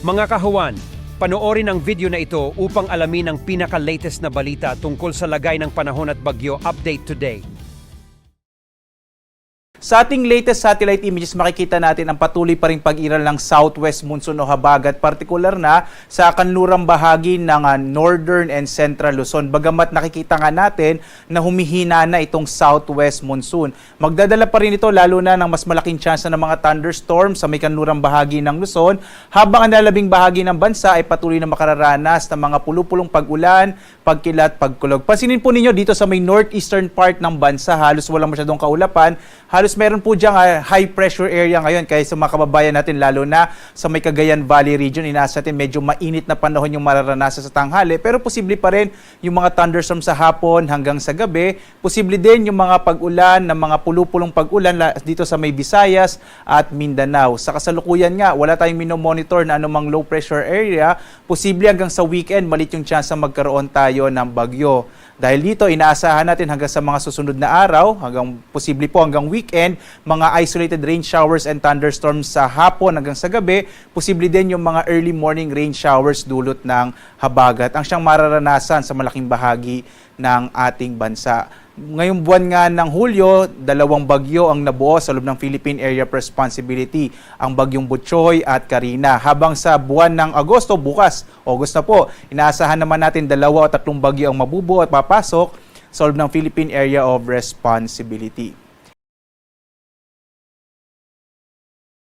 Mga kahuwan, panoorin ang video na ito upang alamin ang pinaka-latest na balita tungkol sa lagay ng panahon at bagyo update today. Sa ating latest satellite images, makikita natin ang patuloy pa ring pag-iral ng southwest monsoon o habagat, partikular na sa kanlurang bahagi ng northern and central Luzon. Bagamat nakikita nga natin na humihina na itong southwest monsoon. Magdadala pa rin ito lalo na ng mas malaking tsansa ng mga thunderstorms sa may kanlurang bahagi ng Luzon, habang ang nalabing bahagi ng bansa ay patuloy na makararanas ng mga pulupulong pag-ulan, pagkilat, pagkulog. Pansinin po ninyo dito sa may northeastern part ng bansa, halos walang masyadong kaulapan. Halos meron po diyang high pressure area ngayon, kaya sa mga kababayan natin, lalo na sa may Cagayan Valley region, inaasa natin medyo mainit na panahon yung mararanasan sa tanghali, pero posible pa rin yung mga thunderstorm sa hapon hanggang sa gabi. Posible din yung mga pag-ulan, ng mga pulupulong pag-ulan dito sa may Visayas at Mindanao. Sa kasalukuyan nga, wala tayong minomonitor na anumang low pressure area. Posible hanggang sa weekend, malit yung chance na magkaroon tayo ng bagyo. Dahil dito, inaasahan natin hanggang sa mga susunod na araw, posible po hanggang weekend, mga isolated rain showers and thunderstorms sa hapon hanggang sa gabi. Posible din yung mga early morning rain showers dulot ng habagat, ang siyang mararanasan sa malaking bahagi ng ating bansa. Ngayong buwan nga ng Hulyo, 2 bagyo ang nabuo sa loob ng Philippine Area of Responsibility, ang bagyong Butchoy at Karina. Habang sa buwan ng Agosto, bukas, August na po, inaasahan naman natin 2 o 3 bagyo ang mabubuo at papasok sa loob ng Philippine Area of Responsibility.